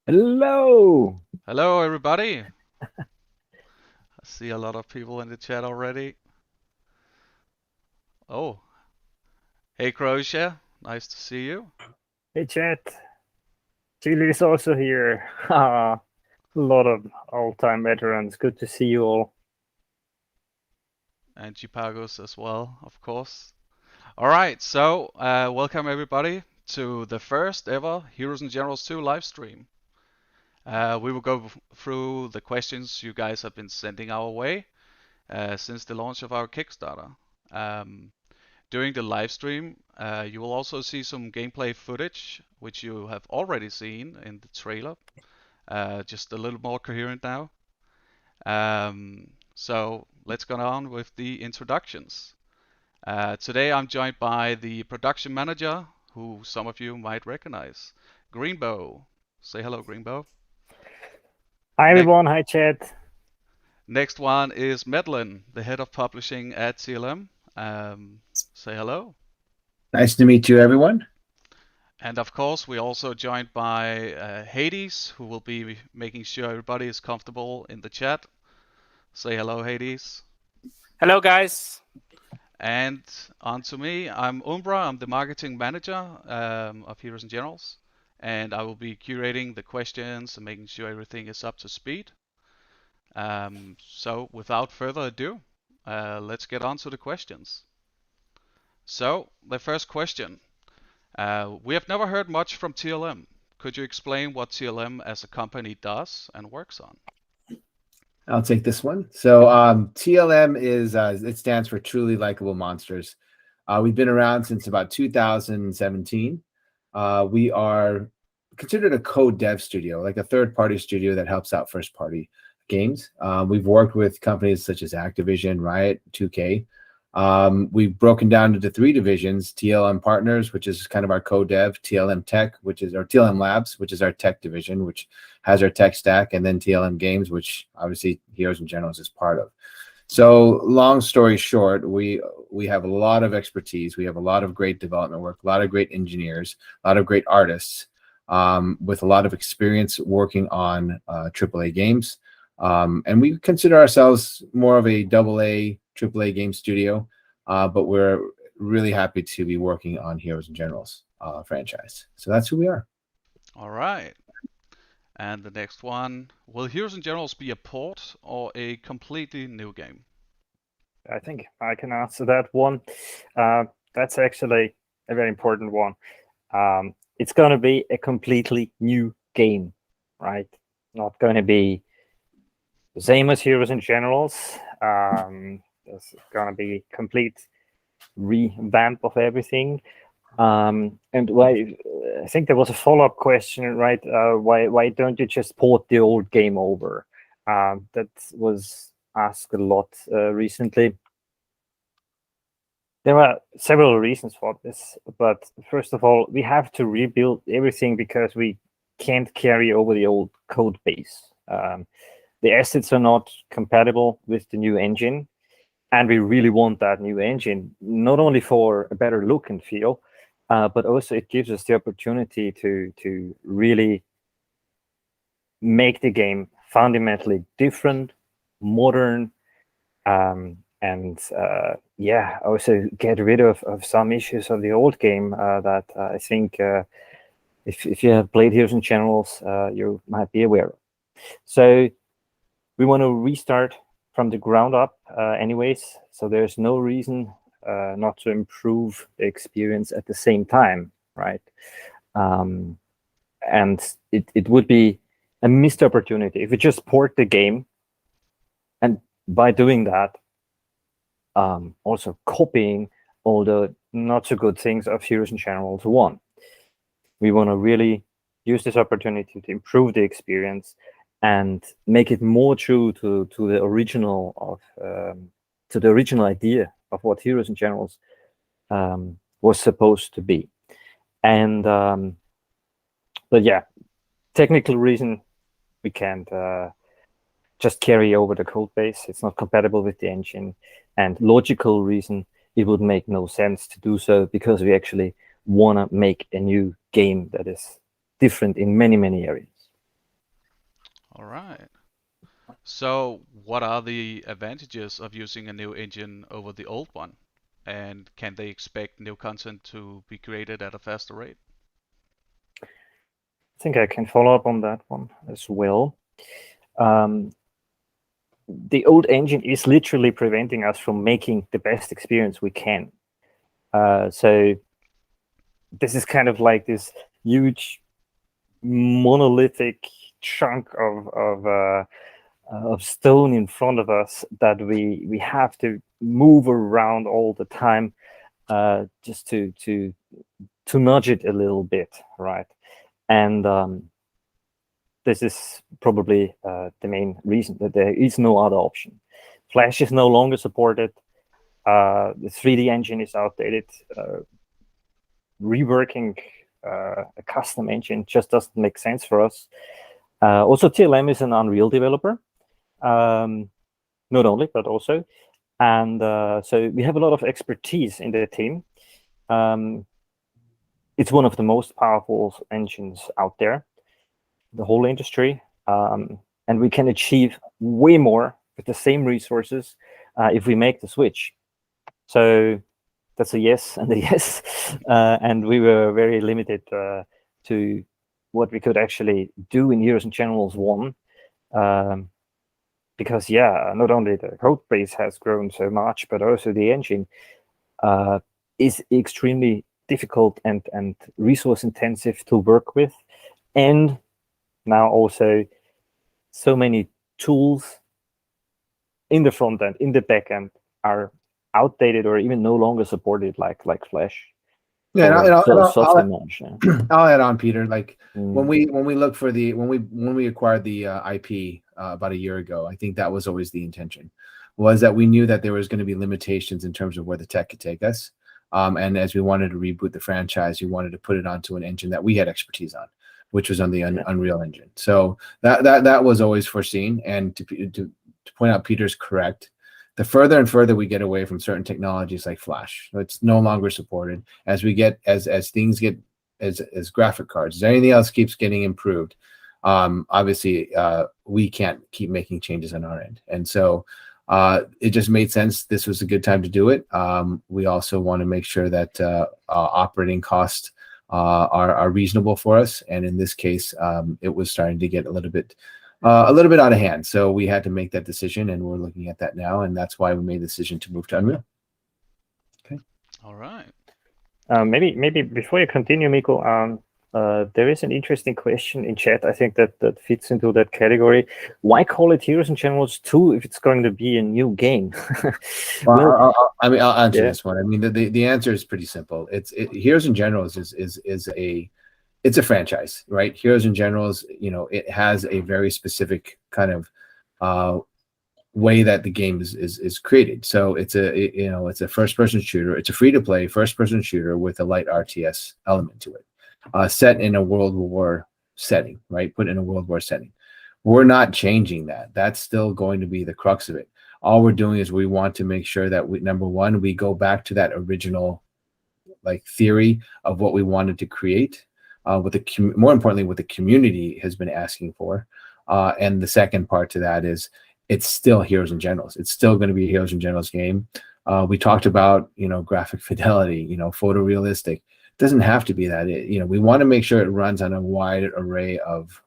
Hello. Hello, everybody. I see a lot of people in the chat already. Oh, hey, Croatia. Nice to see you. Hey, chat. Chile is also here. A lot of all-time veterans. Good to see you all. And Chipagos as well, of course. All right, so welcome everybody to the first ever Heroes and Generals 2 live stream. We will go through the questions you guys have been sending our way since the launch of our Kickstarter. Um, During the live stream, you will also see some gameplay footage, which you have already seen in the trailer, just a little more coherent now. So let's go on with the introductions. Today I'm joined by the production manager, who some of you might recognize, Greenbow. Say hello, Greenbow. Hi, Ne everyone. Hi, chat. Next one is Medlin, the head of publishing at CLM. Say hello. Nice to meet you, everyone. And of course, we're also joined by Hades, who will be making sure everybody is comfortable in the chat. Say hello, Hades. Hello, guys. And on to me, I'm Umbra. I'm the marketing manager of Heroes and Generals, and I will be curating the questions and making sure everything is up to speed. So without further ado, let's get on to the questions. So the first question. We have never heard much from TLM. Could you explain what TLM as a company does and works on? I'll take this one. So TLM is it stands for Truly Likable Monsters. We've been around since about 2017. We are considered a co-dev studio, like a third-party studio that helps out first-party games. We've worked with companies such as Activision, Riot, 2K. We've broken down into three divisions: TLM Partners, which is kind of our co-dev; TLM Tech, which is our TLM Labs, which is our tech division, which has our tech stack; and then TLM Games, which obviously Heroes and Generals is part of. So long story short, we have a lot of expertise. We have a lot of great development work, a lot of great engineers, a lot of great artists, with a lot of experience working on AAA games. And we consider ourselves more of a AA, AAA game studio, but we're really happy to be working on Heroes and Generals franchise. So that's who we are. All right. And the next one, will Heroes and Generals be a port or a completely new game? I think I can answer that one. That's actually a very important one. It's going to be a completely new game, right? Not going to be the same as Heroes and Generals. It's going to be complete revamp of everything. And why? I think there was a follow-up question, right? Why don't you just port the old game over? That was asked a lot recently. There are several reasons for this, but first of all, we have to rebuild everything because we can't carry over the old code base. The assets are not compatible with the new engine, and we really want that new engine, not only for a better look and feel, but also it gives us the opportunity to really make the game fundamentally different, modern, and yeah, also get rid of some issues of the old game that I think if you have played Heroes and Generals, you might be aware of. So we want to restart from the ground up anyways, so there's no reason not to improve the experience at the same time, right? And it would be a missed opportunity if we just port the game, and by doing that, also copying all the not so good things of Heroes and Generals 1. We want to really use this opportunity to improve the experience and make it more true to the original of to the original idea of what Heroes and Generals was supposed to be. And but yeah, technical reason we can't just carry over the code base. It's not compatible with the engine. And logical reason, it would make no sense to do so because we actually want to make a new game that is different in many, many areas. All right. So what are the advantages of using a new engine over the old one? And can they expect new content to be created at a faster rate? I think I can follow up on that one as well. The old engine is literally preventing us from making the best experience we can. So this is kind of like this huge monolithic chunk of stone in front of us that we have to move around all the time, just to nudge it a little bit, right? And this is probably the main reason that there is no other option. Flash is no longer supported. The 3D engine is outdated. Reworking a custom engine just doesn't make sense for us. Also, TLM is an Unreal developer, not only, but also. And so we have a lot of expertise in the team. It's one of the most powerful engines out there, the whole industry. And we can achieve way more with the same resources if we make the switch. So that's a yes and a yes. And we were very limited to what we could actually do in Heroes and Generals 1. Because, yeah, not only the code base has grown so much, but also the engine is extremely difficult and resource intensive to work with. And now also so many tools in the front end, in the back end, are outdated or even no longer supported, like Flash. Yeah, I'll add on, Peter. Like when we look for when we acquired the IP about a year ago, I think that was always the intention, was that we knew that there was going to be limitations in terms of where the tech could take us. And as we wanted to reboot the franchise, we wanted to put it onto an engine that we had expertise on, which was on the Unreal Engine. So that was always foreseen. And to point out, Peter's correct. The further and further we get away from certain technologies like Flash, it's no longer supported. As we get as things get as graphic cards, as anything else keeps getting improved, obviously we can't keep making changes on our end. And so it just made sense. This was a good time to do it. We also want to make sure that operating costs are reasonable for us. And in this case, it was starting to get a little bit out of hand. So we had to make that decision, and we're looking at that now. And that's why we made the decision to move to Unreal. Okay. All right. Maybe before you continue, Mikko, there is an interesting question in chat. I think that fits into that category. Why call it Heroes and Generals 2 if it's going to be a new game? I'll answer this one. I mean, the answer is pretty simple. Heroes and Generals it's a franchise, right? Heroes and Generals, it has a very specific kind of way that the game is created. So it's a first-person shooter. It's a free-to-play first-person shooter with a light RTS element to it, set in a World War setting, right? Put in a World War setting. We're not changing that. That's still going to be the crux of it. All we're doing is we want to make sure that number one, we go back to that original theory of what we wanted to create. More importantly, what the community has been asking for. And the second part to that is it's still Heroes and Generals. It's still going to be a Heroes and Generals game. We talked about, graphic fidelity, photorealistic. It doesn't have to be that. We want to make sure it runs on a wide array of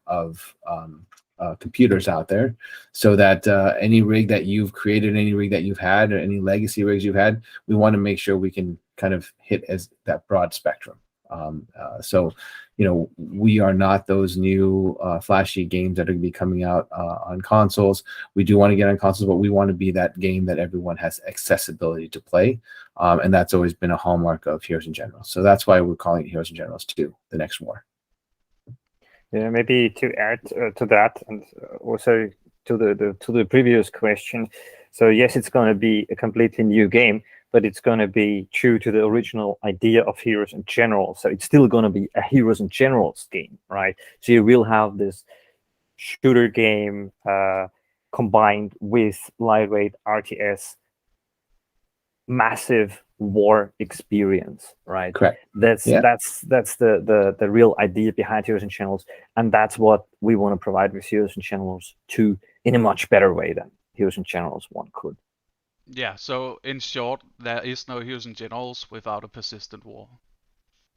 computers out there, so that any rig that you've created, any rig that you've had, or any legacy rigs you've had, we want to make sure we can kind of hit as that broad spectrum. So we are not those new flashy games that are going to be coming out on consoles. We do want to get on consoles, but we want to be that game that everyone has accessibility to play. And that's always been a hallmark of Heroes and Generals. So that's why we're calling it Heroes and Generals 2, the next war. Yeah, maybe to add to that, and also to the previous question. So yes, it's going to be a completely new game, but it's going to be true to the original idea of Heroes and Generals. So it's still going to be a Heroes and Generals game, right? So you will have this shooter game combined with lightweight RTS, massive war experience, right? Correct. That's Yeah. that's the real idea behind Heroes and Generals, and that's what we want to provide with Heroes and Generals 2 in a much better way than Heroes and Generals 1 could. Yeah, so in short, there is no Heroes and Generals without a persistent war.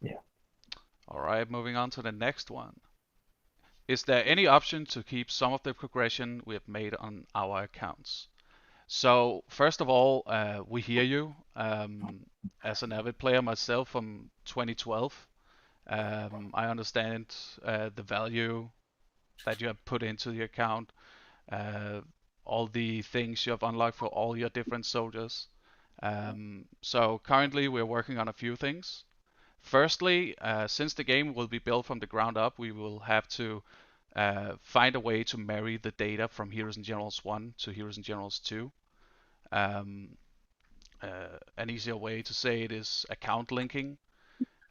Yeah. All right, moving on to the next one. Is there any option to keep some of the progression we have made on our accounts? So first of all, we hear you. As an avid player myself from 2012, I understand the value that you have put into the account, all the things you have unlocked for all your different soldiers. So currently we're working on a few things. Firstly, since the game will be built from the ground up, we will have to find a way to marry the data from Heroes and Generals 1 to Heroes and Generals 2. An easier way to say it is account linking.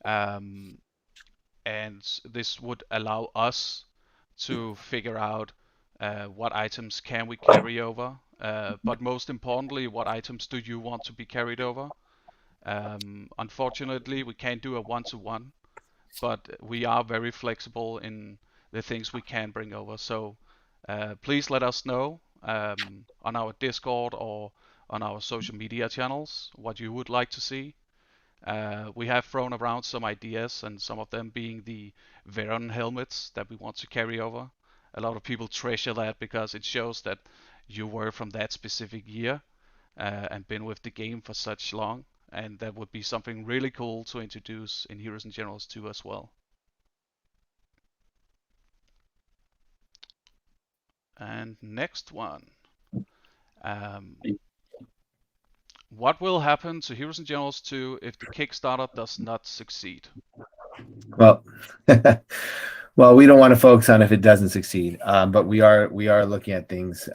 And this would allow us to figure out what items can we carry over, but most importantly, what items do you want to be carried over? Unfortunately, we can't do a one-to-one, but we are very flexible in the things we can bring over. So please let us know on our Discord or on our social media channels what you would like to see. We have thrown around some ideas, and some of them being the Veron helmets that we want to carry over. A lot of people treasure that because it shows that you were from that specific year and been with the game for such long, and that would be something really cool to introduce in Heroes and Generals 2 as well. And next one. What will happen to Heroes and Generals 2 if the Kickstarter does not succeed? Well, well, we don't want to focus on if it doesn't succeed, but we are looking at things.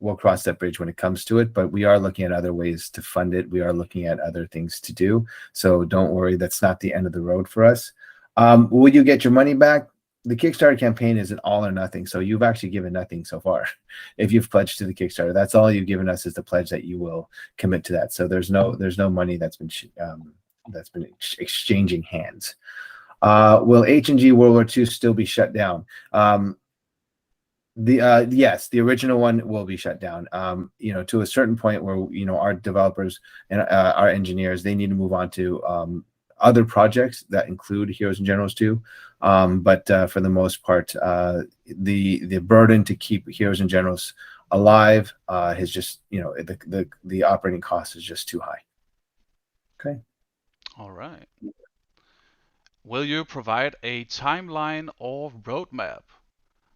We'll cross that bridge when it comes to it, but we are looking at other ways to fund it. We are looking at other things to do. So don't worry, that's not the end of the road for us. Will you get your money back? The Kickstarter campaign is an all or nothing. So you've actually given nothing so far. If you've pledged to the Kickstarter, that's all you've given us is the pledge that you will commit to that. So there's no money that's been exchanging hands. Will H&G World War II still be shut down? Yes, the original one will be shut down. To a certain point where our developers and our engineers, they need to move on to other projects that include Heroes and Generals 2. But for the most part, the burden to keep Heroes and Generals alive is just the operating cost is just too high. Okay. All right. Will you provide a timeline or roadmap?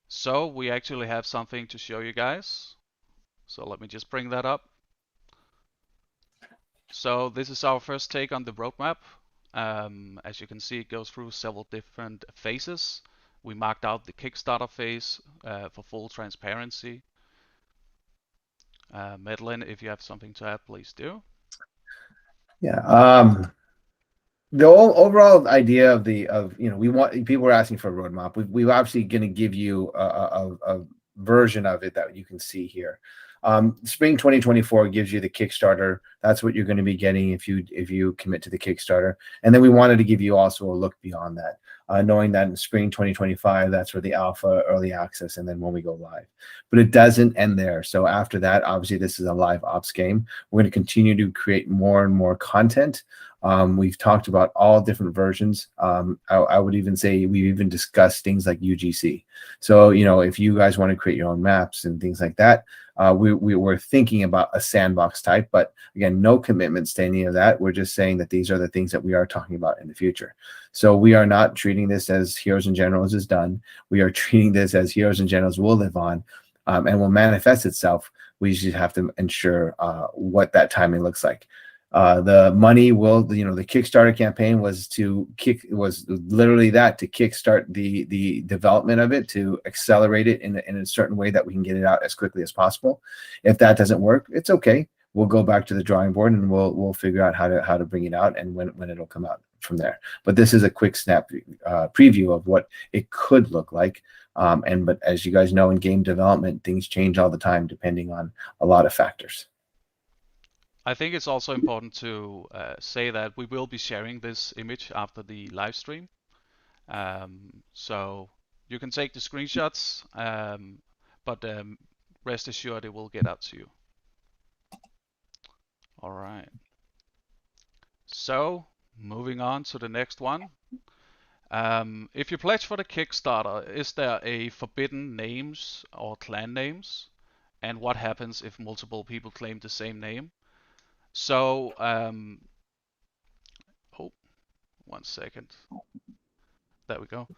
So we actually have something to show you guys. So let me just bring that up. So this is our first take on the roadmap. As you can see, it goes through several different phases. We marked out the Kickstarter phase for full transparency. Medlin, if you have something to add, please do. Yeah. The overall idea of we want, people are asking for a roadmap. We're obviously going to give you a version of it that you can see here. Spring 2024 gives you the Kickstarter. That's what you're going to be getting if you commit to the Kickstarter. And then we wanted to give you also a look beyond that, knowing that in spring 2025, that's where the alpha, early access, and then when we go live. But it doesn't end there. So after that, obviously this is a live ops game. We're going to continue to create more and more content. We've talked about all different versions. I would even say we've even discussed things like UGC. So, if you guys want to create your own maps and things like that, we were thinking about a sandbox type, but again, no commitments to any of that. We're just saying that these are the things that we are talking about in the future. So we are not treating this as Heroes and Generals is done. We are treating this as Heroes and Generals will live on and will manifest itself. We just have to ensure what that timing looks like. The money will, the Kickstarter campaign was literally that, to kickstart the development of it, to accelerate it in a certain way that we can get it out as quickly as possible. If that doesn't work, it's okay. We'll go back to the drawing board and we'll figure out how to bring it out and when it'll come out from there. But this is a quick snap preview of what it could look like. But as you guys know, in game development, things change all the time depending on a lot of factors. I think it's also important to say that we will be sharing this image after the live stream. So you can take the screenshots, but rest assured it will get out to you. All right. So moving on to the next one. If you pledge for the Kickstarter, is there a forbidden names or clan names? And what happens if multiple people claim the same name? So, oh, 1 second. There we go.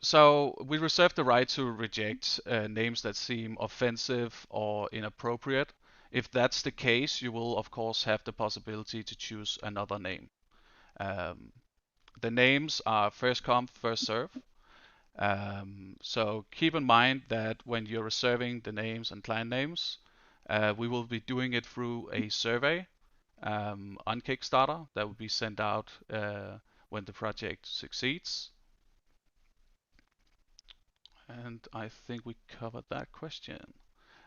So we reserve the right to reject names that seem offensive or inappropriate. If that's the case, you will of course have the possibility to choose another name. The names are first come, first serve. So keep in mind that when you're reserving the names and clan names, we will be doing it through a survey on Kickstarter that will be sent out when the project succeeds. And I think we covered that question.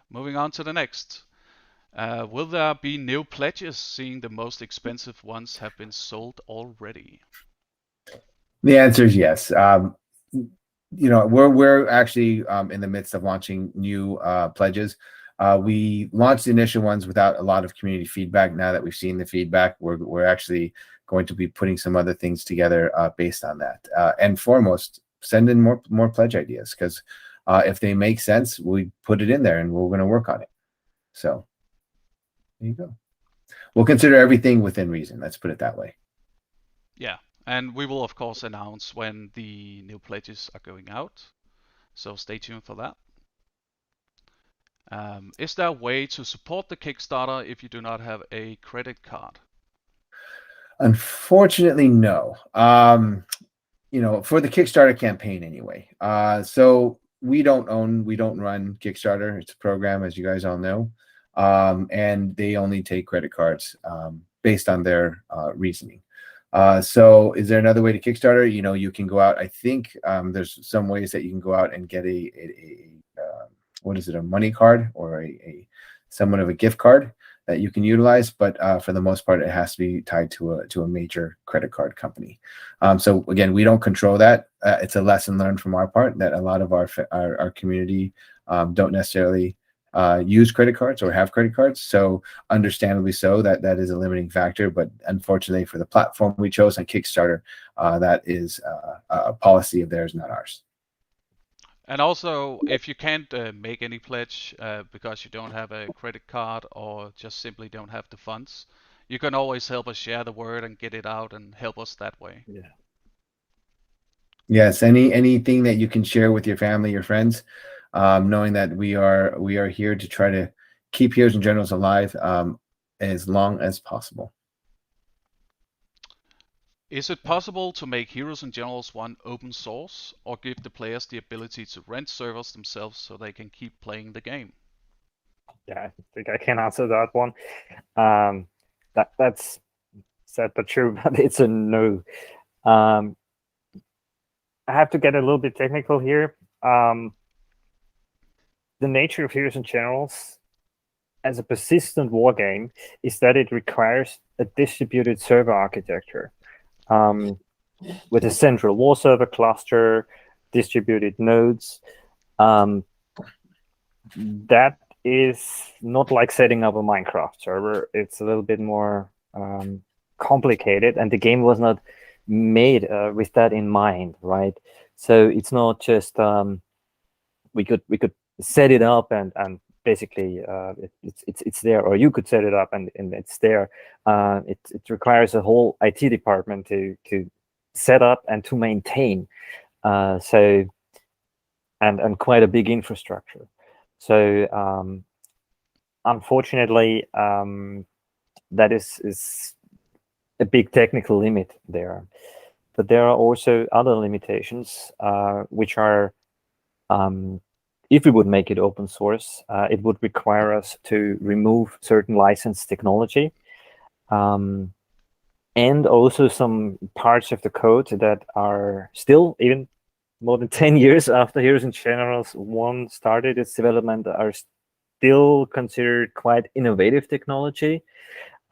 Moving on to the next. Will there be new pledges, seeing the most expensive ones have been sold already? The answer is yes. We're actually in the midst of launching new pledges. We launched the initial ones without a lot of community feedback. Now that we've seen the feedback, we're actually going to be putting some other things together based on that. And foremost, send in more pledge ideas, because if they make sense, we put it in there and we're going to work on it. So there you go. We'll consider everything within reason. Let's put it that way. Yeah, and we will of course announce when the new pledges are going out. So stay tuned for that. Is there a way to support the Kickstarter if you do not have a credit card? Unfortunately, no. For the Kickstarter campaign anyway. So we don't run Kickstarter. It's a program, as you guys all know. And they only take credit cards based on their reasoning. So is there another way to Kickstarter? You can go out. I think there's some ways that you can go out and get a money card or a somewhat of a gift card that you can utilize, but for the most part, it has to be tied to a major credit card company. So again, we don't control that. It's a lesson learned from our part that a lot of our community don't necessarily use credit cards or have credit cards. So understandably so, that is a limiting factor. But unfortunately, for the platform we chose on Kickstarter, that is a policy of theirs, not ours. And also, if you can't make any pledge because you don't have a credit card or just simply don't have the funds, you can always help us share the word and get it out and help us that way. Yeah. Yes, anything that you can share with your family, your friends, knowing that we are here to try to keep Heroes and Generals alive as long as possible. Is it possible to make Heroes and Generals 1 open source, or give the players the ability to rent servers themselves so they can keep playing the game? Yeah, I think I can answer that one. That's sad but true, but it's a no. I have to get a little bit technical here. The nature of Heroes and Generals as a persistent war game is that it requires a distributed server architecture. With a central war server cluster, distributed nodes. That is not like setting up a Minecraft server. It's a little bit more complicated, and the game was not made with that in mind, right? So it's not just we could set it up and basically it's there, or you could set it up and it's there. It requires a whole IT department to set up and to maintain. So and quite a big infrastructure. So unfortunately, that is a big technical limit there. But there are also other limitations, which are if we would make it open source, it would require us to remove certain licensed technology, and also some parts of the code that are still, even more than 10 years after Heroes and Generals 1 started its development, are still considered quite innovative technology,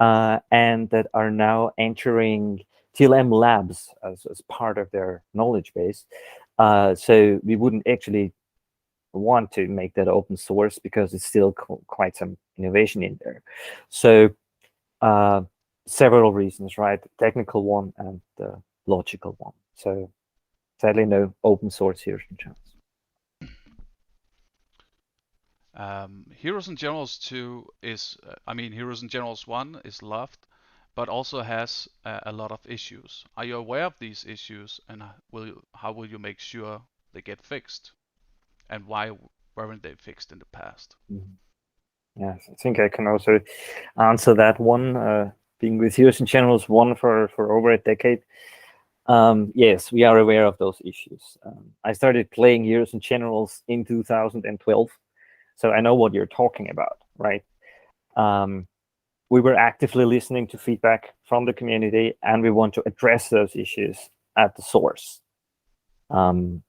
and that are now entering TLM labs as part of their knowledge base. So we wouldn't actually want to make that open source because it's still quite some innovation in there. So several reasons, right? Technical one and the logical one. So sadly, no open source Heroes and Generals. Heroes and Generals 2 is, Heroes and Generals 1 is loved, but also has a lot of issues. Are you aware of these issues, and how will you make sure they get fixed? And why weren't they fixed in the past? Yes, I think I can also answer that one. Being with Heroes and Generals 1 for over a decade, yes, we are aware of those issues. I started playing Heroes and Generals in 2012, so I know what you're talking about, right? We were actively listening to feedback from the community, and we want to address those issues at the source. And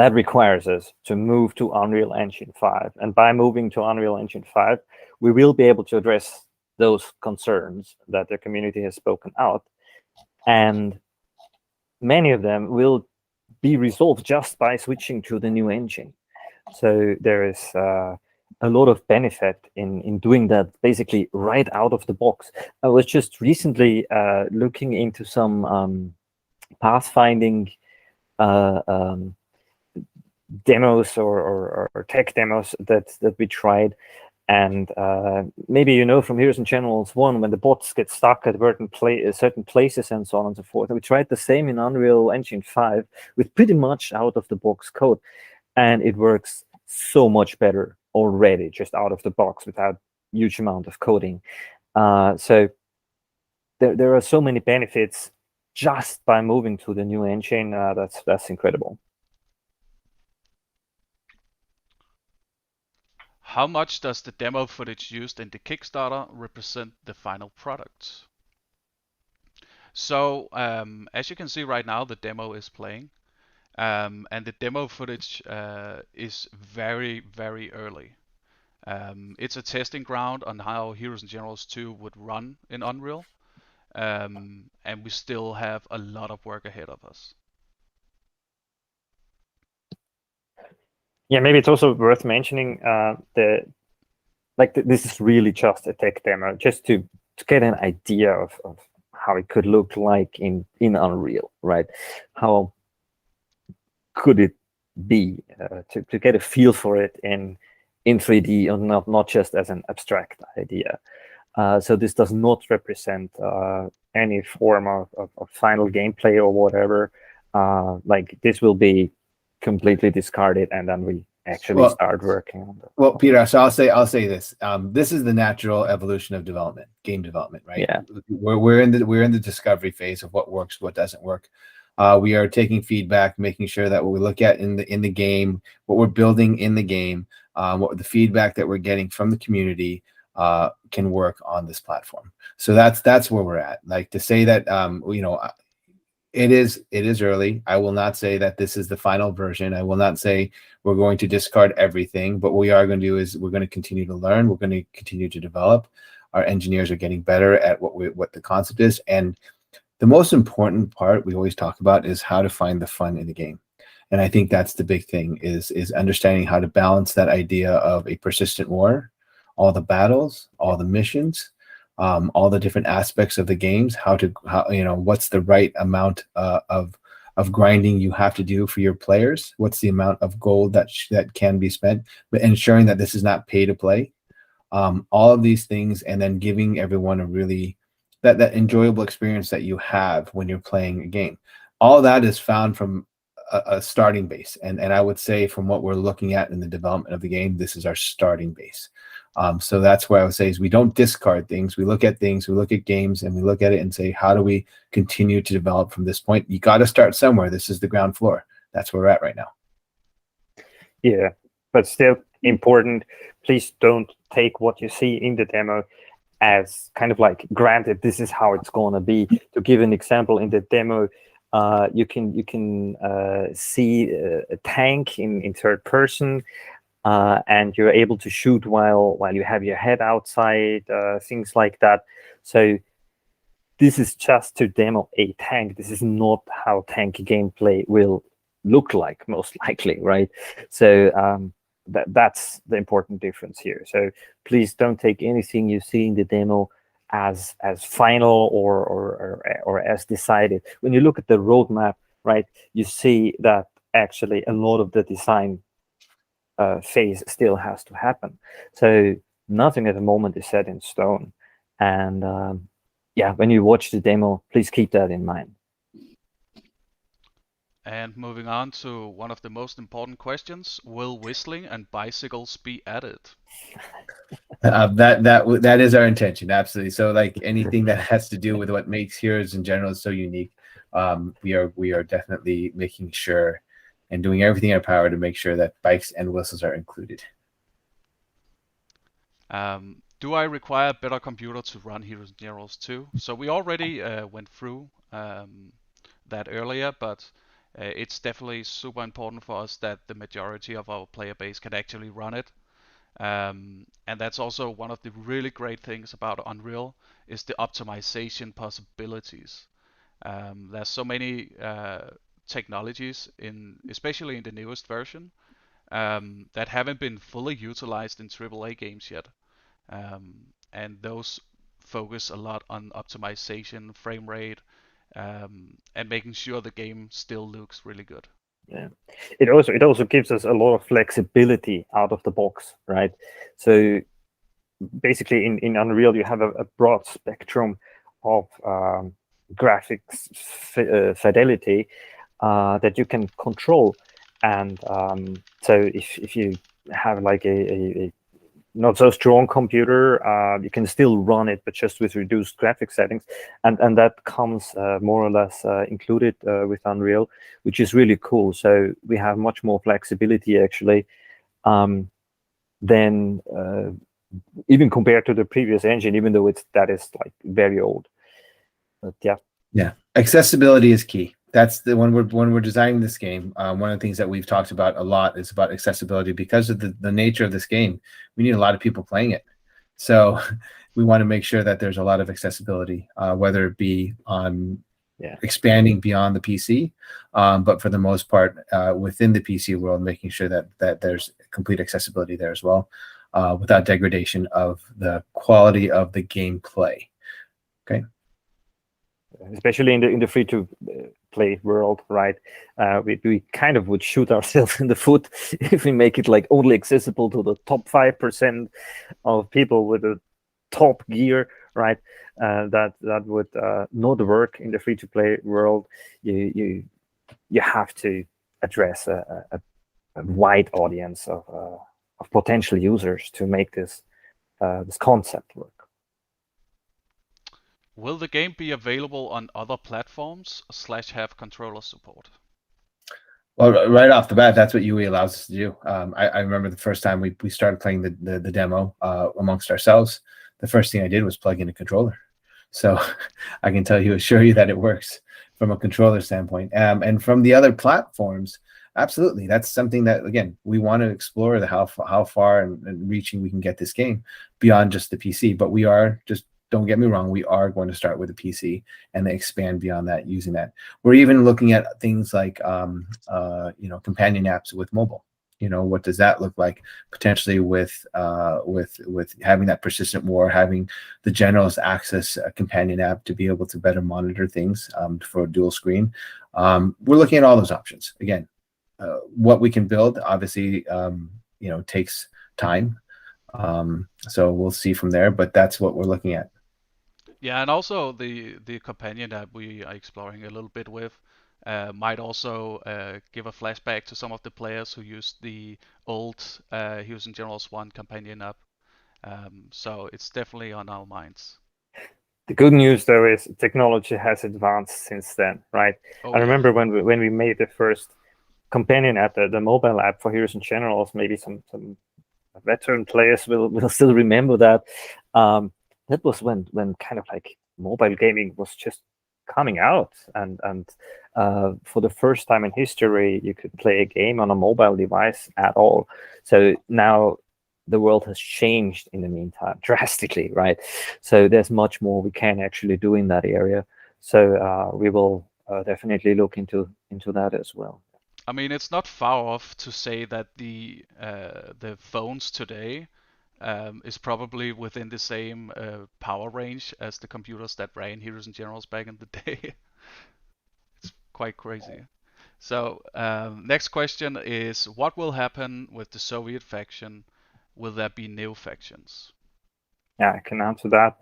that requires us to move to Unreal Engine 5. And by moving to Unreal Engine 5, we will be able to address those concerns that the community has spoken out. And many of them will be resolved just by switching to the new engine. So there is a lot of benefit in doing that basically right out of the box. I was just recently looking into some pathfinding demos or tech demos that we tried, and maybe you know from Heroes and Generals 1, when the bots get stuck at certain places and so on and so forth. And we tried the same in Unreal Engine 5 with pretty much out of the box code, and it works so much better already just out of the box without huge amount of coding. So there are so many benefits just by moving to the new engine. That's incredible. How much does the demo footage used in the Kickstarter represent the final product? So as you can see right now, the demo is playing, and the demo footage is very, very early. It's a testing ground on how Heroes and Generals 2 would run in Unreal, and we still have a lot of work ahead of us. Yeah, maybe it's also worth mentioning this is really just a tech demo, just to get an idea of how it could look like in Unreal, right? How could it be to get a feel for it in 3D, and not just as an abstract idea. So this does not represent any form of final gameplay or whatever. Like this will be completely discarded, and then we actually start working on that. Well, Peter, so I'll say this. This is the natural evolution of development, game development, right? Yeah. We're in the discovery phase of what works, what doesn't work. We are taking feedback, making sure that what we look at in the game, what we're building in the game, what the feedback that we're getting from the community can work on this platform. So that's where we're at. Like, to say that it is early. I will not say that this is the final version. I will not say we're going to discard everything, but what we are going to do is we're going to continue to learn. We're going to continue to develop. Our engineers are getting better at what the concept is. And the most important part we always talk about is how to find the fun in the game. And I think that's the big thing is understanding how to balance that idea of a persistent war, all the battles, all the missions, all the different aspects of the games, what's the right amount of grinding you have to do for your players, what's the amount of gold that can be spent, but ensuring that this is not pay to play, all of these things, and then giving everyone a really that enjoyable experience that you have when you're playing a game. All that is found from a starting base, and I would say from what we're looking at in the development of the game, this is our starting base. So that's what I would say is we don't discard things. We look at things, we look at games, and we look at it and say, how do we continue to develop from this point? You got to start somewhere. This is the ground floor. That's where we're at right now. Yeah, but still important. Please don't take what you see in the demo as kind of like granted. This is how it's going to be. To give an example, in the demo, you can see a tank in third person. and you're able to shoot while you have your head outside, things like that. So this is just to demo a tank. This is not how tank gameplay will look like, most likely, right? So that's the important difference here. So please don't take anything you see in the demo as final or as decided. When you look at the roadmap, right, you see that actually a lot of the design phase still has to happen. So nothing at the moment is set in stone. And yeah, when you watch the demo, please keep that in mind. And moving on to one of the most important questions: will whistling and bicycles be added? That is our intention, absolutely. So like anything that has to do with what makes Heroes in general so unique, we are definitely making sure and doing everything in our power to make sure that bikes and whistles are included. Do I require a better computer to run Heroes and Generals 2? So we already went through that earlier, but it's definitely super important for us that the majority of our player base can actually run it. And that's also one of the really great things about Unreal is the optimization possibilities. There's so many technologies especially in the newest version, that haven't been fully utilized in AAA games yet. And those focus a lot on optimization, frame rate, and making sure the game still looks really good. Yeah, it also gives us a lot of flexibility out of the box, right? So basically, in Unreal, you have a broad spectrum of graphics fidelity that you can control, and so if you have like a not so strong computer, you can still run it, but just with reduced graphic settings, and that comes more or less included with Unreal, which is really cool. So we have much more flexibility actually than even compared to the previous engine, even though that is like very old. But yeah, accessibility is key. That's when we're designing this game. One of the things that we've talked about a lot is about accessibility. Because of the nature of this game, we need a lot of people playing it. So we want to make sure that there's a lot of accessibility, whether it be on expanding beyond the PC, but for the most part within the PC world, making sure that there's complete accessibility there as well, without degradation of the quality of the gameplay. Okay. Especially in the free-to-play world, right? We kind of would shoot ourselves in the foot if we make it like only accessible to the top 5% of people with the top gear, right? That would not work in the free-to-play world. You have to address a wide audience of potential users to make this concept work. Will the game be available on other platforms / have controller support? Well, right off the bat, that's what UE allows us to do. I remember the first time we started playing the demo amongst ourselves. The first thing I did was plug in a controller. So I can assure you that it works from a controller standpoint. And from the other platforms, absolutely, that's something that, again, we want to explore how far and reaching we can get this game beyond just the PC. But we are just, don't get me wrong, we are going to start with a PC and then expand beyond that using that. We're even looking at things like companion apps with mobile. What does that look like potentially with having that persistent war, having the generals access a companion app to be able to better monitor things for a dual screen. We're looking at all those options. Again, what we can build obviously takes time. So we'll see from there, but that's what we're looking at. Yeah, and also the companion app we are exploring a little bit with might also give a flashback to some of the players who used the old Heroes and Generals 1 companion app. So it's definitely on our minds. The good news, though, is technology has advanced since then, right? I remember when we made the first companion app, the mobile app for Heroes and Generals. Maybe some veteran players will still remember that. That was when kind of like mobile gaming was just coming out, and for the first time in history, you could play a game on a mobile device at all. So now the world has changed in the meantime drastically, right? So there's much more we can actually do in that area. So we will definitely look into that as well. I mean, it's not far off to say that the phones today is probably within the same power range as the computers that ran Heroes and Generals back in the day. It's quite crazy. So next question is, what will happen with the Soviet faction? Will there be new factions? Yeah, I can answer that.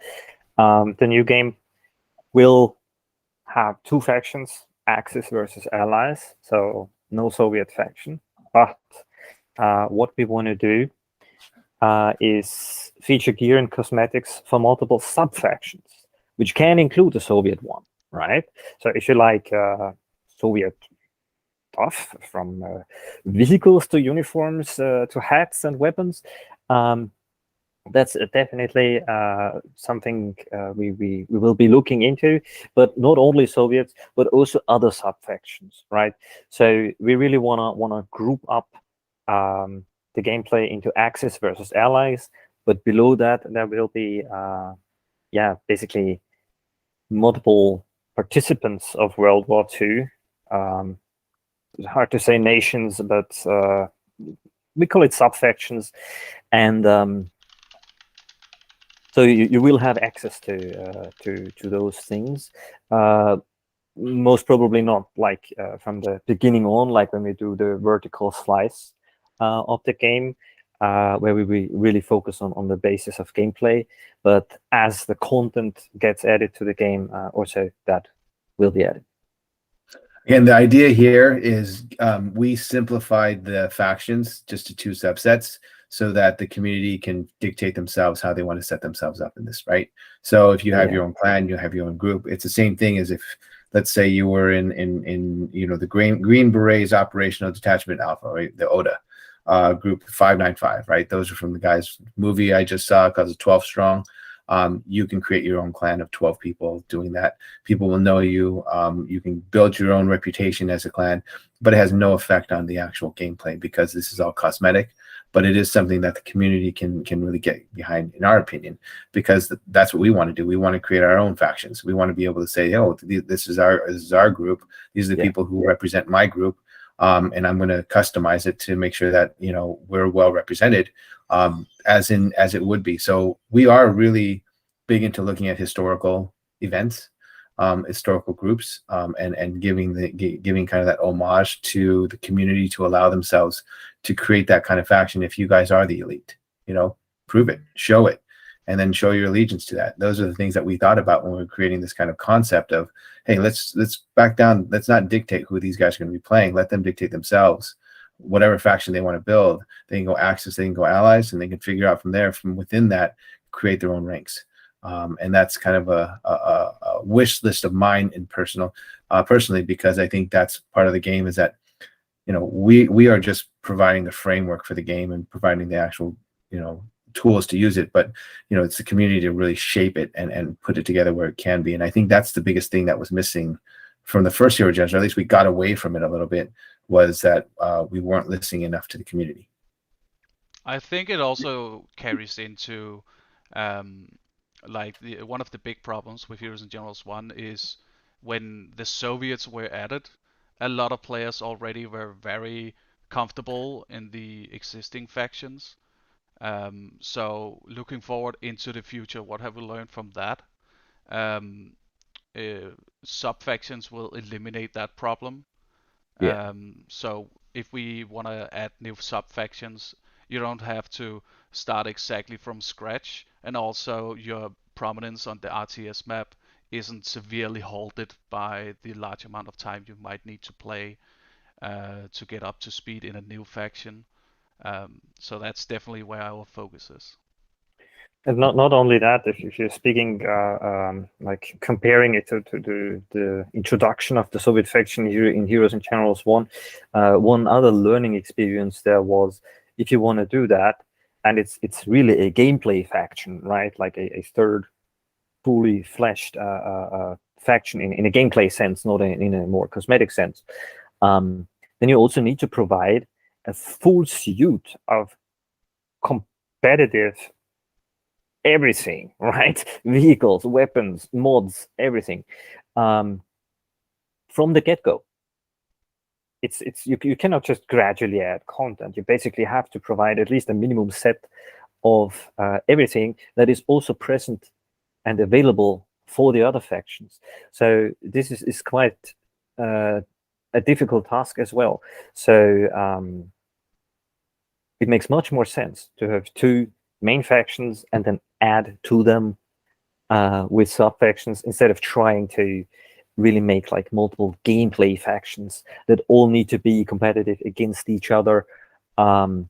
The new game will have two factions, Axis versus Allies. So no Soviet faction. But what we want to do is feature gear and cosmetics for multiple sub-factions, which can include the Soviet one, right? So if you like Soviet stuff, from vehicles to uniforms to hats and weapons, that's definitely something we will be looking into, but not only Soviets, but also other sub-factions, right? So we really wanna group up the gameplay into Axis versus Allies, but below that there will be basically multiple participants of World War II. It's hard to say nations, but we call it sub-factions, and so you will have access to those things. Most probably not like from the beginning on, like when we do the vertical slice of the game, where we really focus on the basis of gameplay. But as the content gets added to the game, also that will be added. And the idea here is we simplified the factions just to two subsets so that the community can dictate themselves how they want to set themselves up in this, right? So if you have your own clan, you have your own group. It's the same thing as if, let's say, you were in the Green Berets Operational Detachment Alpha, right? The ODA group 595, right? Those are from the guys' movie I just saw called 12 Strong. You can create your own clan of 12 people doing that. People will know you. You can build your own reputation as a clan, but it has no effect on the actual gameplay because this is all cosmetic. But it is something that the community can really get behind, in our opinion, because that's what we want to do. We want to create our own factions. We want to be able to say, oh, this is our group. These are the people who represent my group. And I'm going to customize it to make sure that we're well represented, as it would be. So we are really big into looking at historical events, historical groups, and giving kind of that homage to the community to allow themselves to create that kind of faction. If you guys are the elite, prove it, show it, and then show your allegiance to that. Those are the things that we thought about when we were creating this kind of concept of, hey, let's back down. Let's not dictate who these guys are going to be playing. Let them dictate themselves. Whatever faction they want to build, they can go Axis, they can go Allies, and they can figure out from there, from within that, create their own ranks. And that's kind of a wish list of mine in personally, because I think that's part of the game, is that we are just providing the framework for the game and providing the actual tools to use it, but it's the community to really shape it and put it together where it can be. And I think that's the biggest thing that was missing from the first Hero Gens, or at least we got away from it a little bit, was that we weren't listening enough to the community. I think it also carries into one of the big problems with Heroes and Generals 1 is when the Soviets were added, a lot of players already were very comfortable in the existing factions. So looking forward into the future, what have we learned from that? Sub-factions will eliminate that problem. So if we want to add new sub-factions, you don't have to start exactly from scratch, and also your prominence on the RTS map isn't severely halted by the large amount of time you might need to play to get up to speed in a new faction. So that's definitely where our focus is. And not only that, if you're speaking like comparing it to the introduction of the Soviet faction here in Heroes and Generals 1, one other learning experience there was, if you want to do that, and it's really a gameplay faction, right? Like a third fully fleshed faction in a gameplay sense, not in a more cosmetic sense, then you also need to provide a full suite of competitive everything, right? Vehicles, weapons, mods, everything, from the get-go. You cannot just gradually add content. You basically have to provide at least a minimum set of everything that is also present and available for the other factions. So this is quite a difficult task as well. So it makes much more sense to have two main factions and then add to them with sub-factions, instead of trying to really make like multiple gameplay factions that all need to be competitive against each other from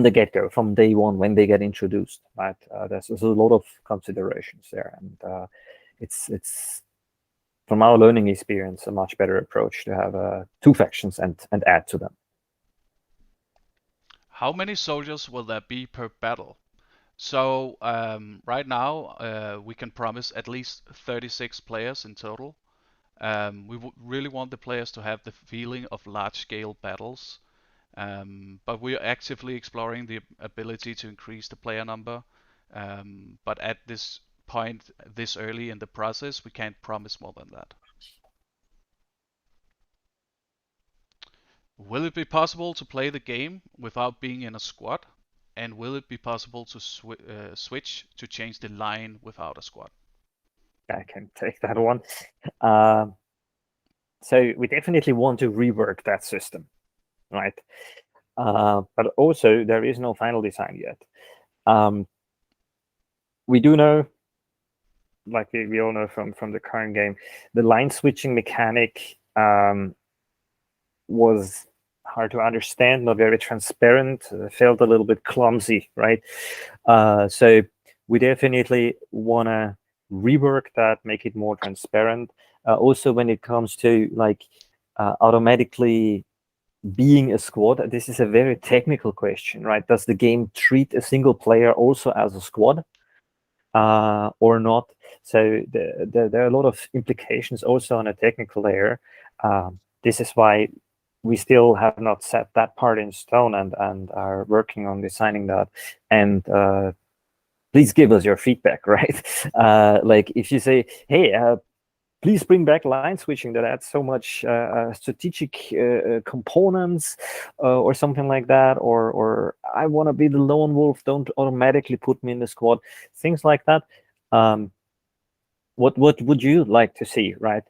the get-go, from day one when they get introduced. Right? There's a lot of considerations there, and it's from our learning experience a much better approach to have two factions and add to them. How many soldiers will there be per battle? So right now we can promise at least 36 players in total. We really want the players to have the feeling of large-scale battles, but we are actively exploring the ability to increase the player number. But at this point, this early in the process, we can't promise more than that. Will it be possible to play the game without being in a squad? And will it be possible to switch to change the line without a squad? I can take that one. So we definitely want to rework that system, right? But also there is no final design yet. We do know, like we all know from the current game, the line switching mechanic was hard to understand, not very transparent, felt a little bit clumsy, right? So we definitely want to rework that, make it more transparent. Also, when it comes to like automatically being a squad, this is a very technical question, right? Does the game treat a single player also as a squad or not? So there are a lot of implications also on a technical layer. This is why we still have not set that part in stone and are working on designing that. And please give us your feedback, right? Like if you say, hey, please bring back line switching that adds so much strategic components or something like that, or I want to be the lone wolf, don't automatically put me in the squad, things like that. What would you like to see, right?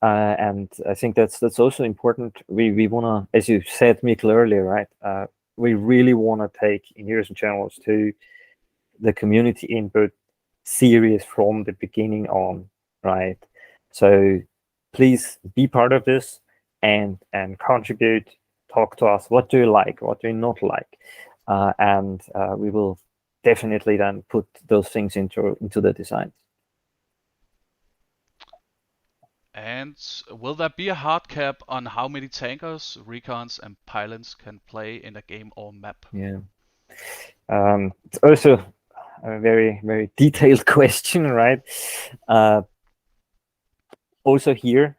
And I think that's also important. We want to, as you said, Mikkel, earlier, right? We really want to take in Heroes and Generals to the community input serious from the beginning on, right? So please be part of this and contribute. Talk to us. What do you like? What do you not like? And we will definitely then put those things into the design. And will there be a hard cap on how many tankers, recons, and pilots can play in a game or map? Yeah. It's also a very, very detailed question, right? Also here,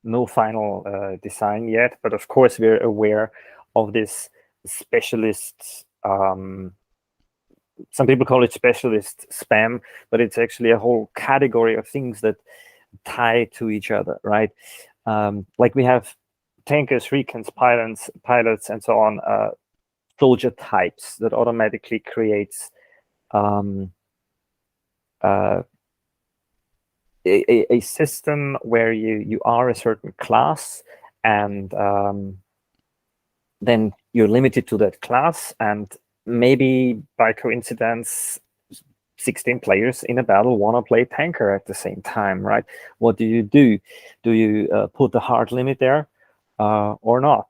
no final design yet, but of course we're aware of this specialist, some people call it specialist spam, but it's actually a whole category of things that tie to each other, right? Like we have tankers, recons, pilots, and so on, soldier types that automatically creates a system where you are a certain class, and then you're limited to that class, and maybe by coincidence 16 players in a battle want to play tanker at the same time, right? What do? Do you put the hard limit there or not?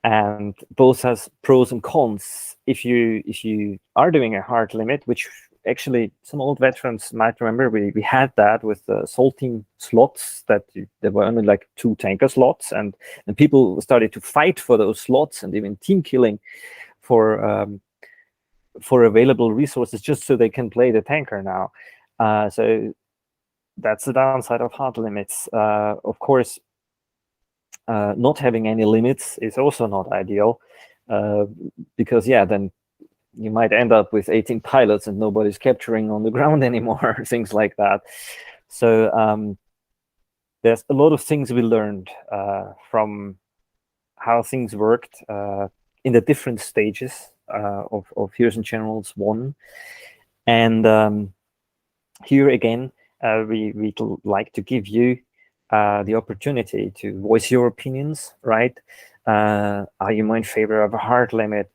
And both has pros and cons. If you are doing a hard limit, which actually some old veterans might remember, we had that with the Soul Team slots, that there were only like 2 tanker slots, and people started to fight for those slots and even team killing for available resources just so they can play the tanker now. So that's the downside of hard limits. Of course, not having any limits is also not ideal, because then you might end up with 18 pilots and nobody's capturing on the ground anymore, things like that. So there's a lot of things we learned from how things worked in the different stages of Heroes and Generals 1. And here again, we'd like to give you the opportunity to voice your opinions, right? Are you more in favor of a hard limit?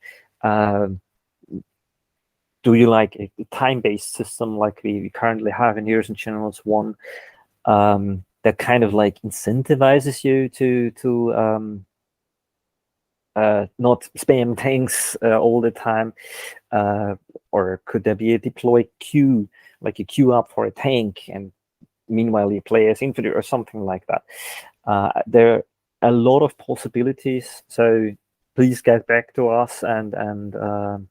Do you like a time-based system like we currently have in Heroes and Generals 1 that kind of like incentivizes you to not spam tanks all the time? Or could there be a deploy queue, like you queue up for a tank and meanwhile you play as infantry or something like that? There are a lot of possibilities, so please get back to us and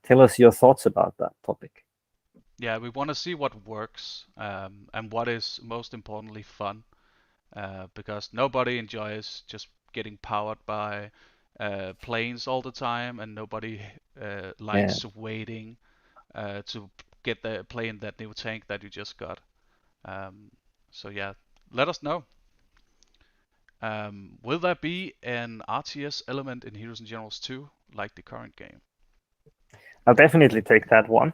tell us your thoughts about that topic. Yeah, we want to see what works and what is most importantly fun, because nobody enjoys just getting powered by planes all the time, and nobody likes waiting to get the plane that new tank that you just got. So yeah, let us know. Will there be an RTS element in Heroes and Generals 2 like the current game? I'll definitely take that one.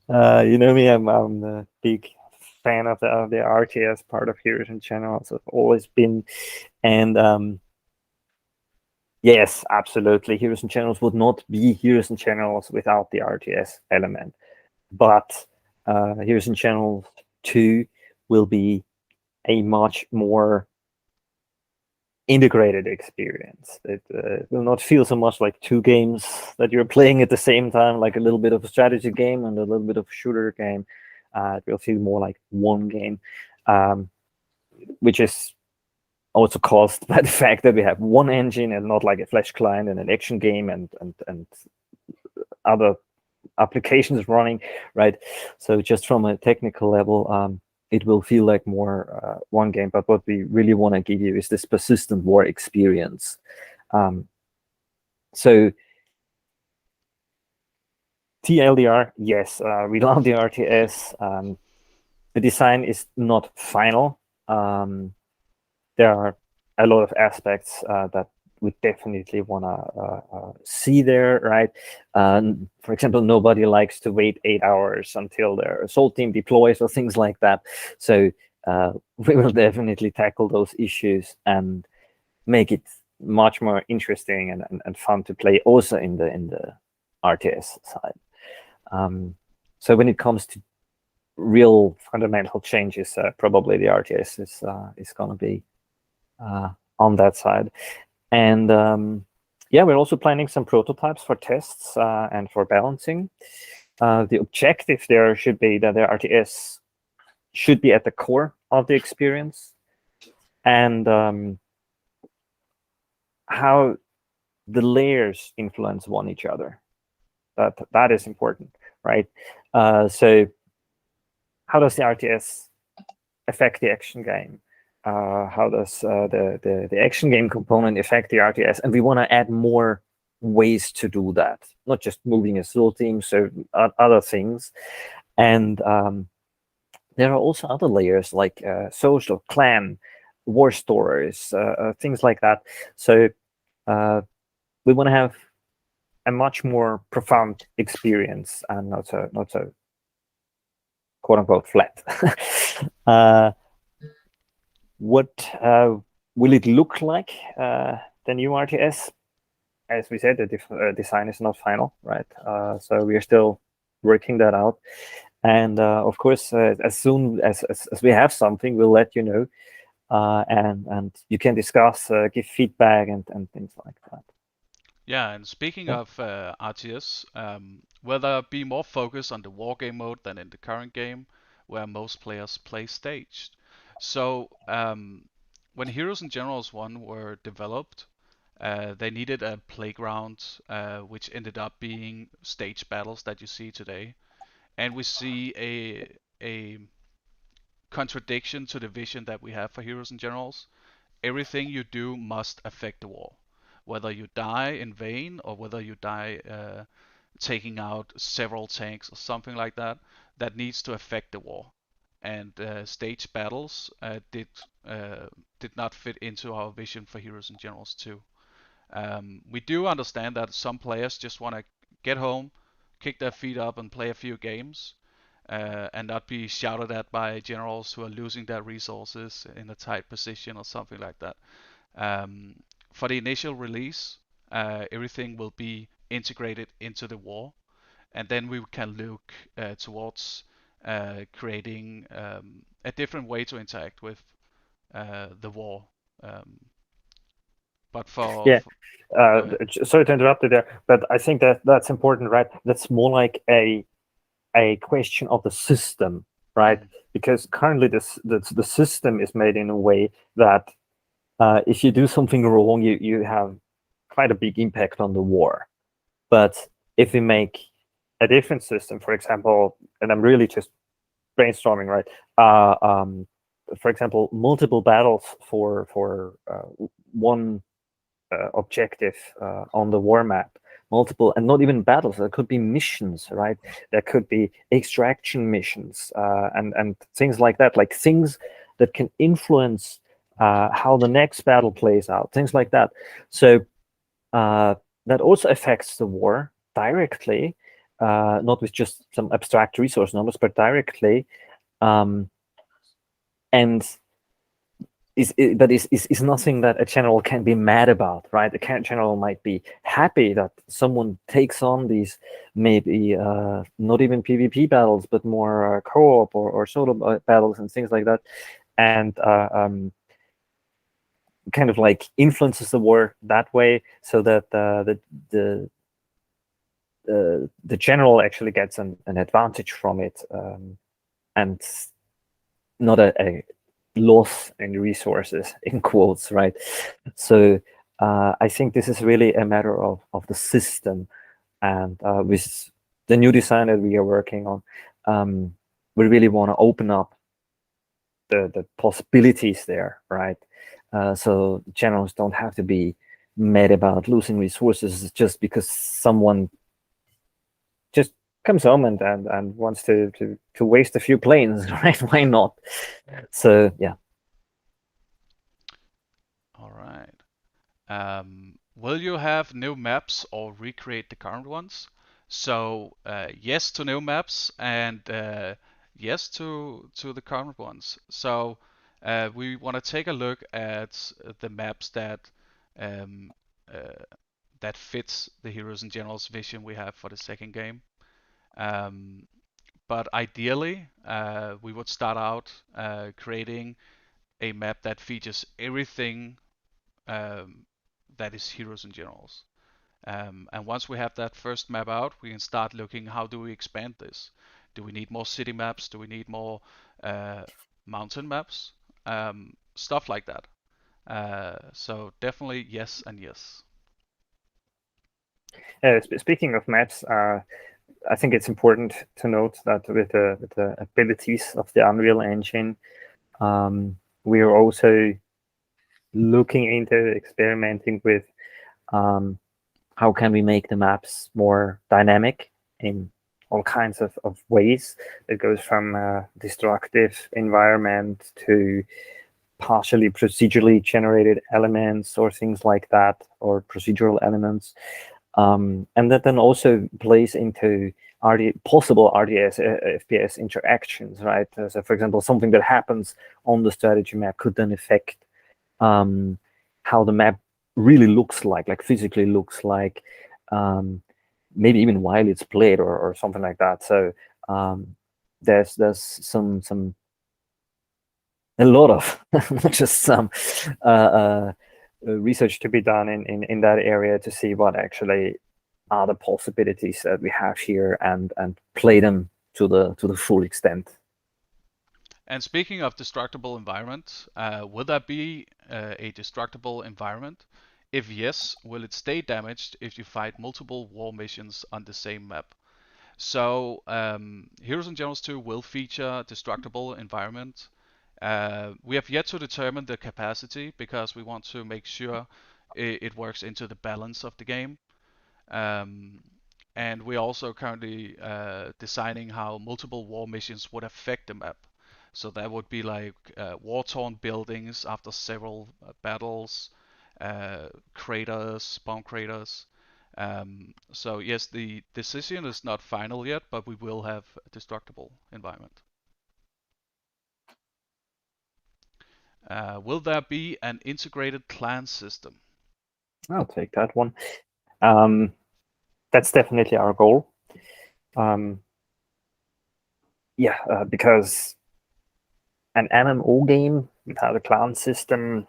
You know me, I'm a big fan of the RTS part of Heroes and Generals. I've always been, and yes, absolutely, Heroes and Generals would not be Heroes and Generals without the RTS element. But Heroes and Generals 2 will be a much more integrated experience. It will not feel so much like two games that you're playing at the same time, like a little bit of a strategy game and a little bit of a shooter game. It will feel more like one game, which is also caused by the fact that we have one engine and not like a Flash client and an action game and other applications running, right? So just from a technical level, it will feel like more one game, but what we really want to give you is this persistent war experience. So TLDR, yes, we love the RTS. The design is not final. There are a lot of aspects that we definitely want to see there, right? For example, nobody likes to wait 8 hours until their assault team deploys or things like that. So we will definitely tackle those issues and make it much more interesting and fun to play also in the RTS side. So when it comes to real fundamental changes, probably the RTS is going to be on that side. And we're also planning some prototypes for tests and for balancing. The objective there should be that the RTS should be at the core of the experience, and how the layers influence one each other. That is important, right? So how does the RTS affect the action game? How does the action game component affect the RTS? And we want to add more ways to do that, not just moving assault teams, so other things. And there are also other layers like social, clan, war stories, things like that. So we want to have a much more profound experience and not so quote unquote flat. What will it look like, the new RTS? As we said, the design is not final, right? So we are still working that out. And of course, as soon as we have something, we'll let you know. And you can discuss, give feedback and things like that. Yeah, and speaking of RTS, will there be more focus on the wargame mode than in the current game, where most players play staged? So when Heroes and Generals 1 were developed, they needed a playground, which ended up being stage battles that you see today. And we see a contradiction to the vision that we have for Heroes and Generals. Everything you do must affect the war. Whether you die in vain or whether you die taking out several tanks or something like that, that needs to affect the war. And stage battles did not fit into our vision for Heroes and Generals 2. We do understand that some players just want to get home, kick their feet up and play a few games, and not be shouted at by generals who are losing their resources in a tight position or something like that. For the initial release, everything will be integrated into the war, and then we can look towards creating a different way to interact with the war. But Yeah. sorry to interrupt you there, but I think that's important, right? That's more like a question of the system, right? Because currently the system is made in a way that if you do something wrong, you have quite a big impact on the war. But if we make a different system, for example, and I'm really just brainstorming, right? For example, multiple battles for one objective on the war map, multiple, and not even battles. There could be missions, right? There could be extraction missions and things like that, like things that can influence how the next battle plays out, things like that. So that also affects the war directly, not with just some abstract resource numbers, but directly, and is nothing that a general can be mad about, right? A general might be happy that someone takes on these maybe not even PvP battles, but more co-op or solo battles and things like that, and kind of like influences the war that way, so that the general actually gets an advantage from it, and not a loss in resources, in quotes, right? So I think this is really a matter of the system, and with the new design that we are working on, we really want to open up the possibilities there, right? So generals don't have to be mad about losing resources just because someone just comes home and wants to waste a few planes, right? Why not? So yeah. All right. Will you have new maps or recreate the current ones? So yes to new maps and yes to the current ones. So we want to take a look at the maps that that fits the Heroes and Generals vision we have for the second game. But ideally, we would start out creating a map that features everything that is Heroes and Generals. And once we have that first map out, we can start looking, how do we expand this? Do we need more city maps? Do we need more mountain maps? Stuff like that. So definitely yes and yes. Speaking of maps, I think it's important to note that with the abilities of the Unreal Engine, we are also looking into experimenting with how can we make the maps more dynamic in all kinds of ways. It goes from destructive environment to partially procedurally generated elements or things like that, or procedural elements. And that then also plays into possible RDS, FPS interactions, right? So for example, something that happens on the strategy map could then affect how the map really looks like physically looks like, maybe even while it's played or something like that. So there's a lot of not just some research to be done in that area to see what actually are the possibilities that we have here and play them to the full extent. And speaking of destructible environment, will that be a destructible environment? If yes, will it stay damaged if you fight multiple war missions on the same map? So Heroes and Generals 2 will feature destructible environment. We have yet to determine the capacity because we want to make sure it works into the balance of the game. And we're also currently designing how multiple war missions would affect the map. So that would be like war-torn buildings after several battles, craters, bomb craters. So yes, the decision is not final yet, but we will have a destructible environment. Will there be an integrated clan system? I'll take that one. That's definitely our goal. Because an MMO game without a clan system,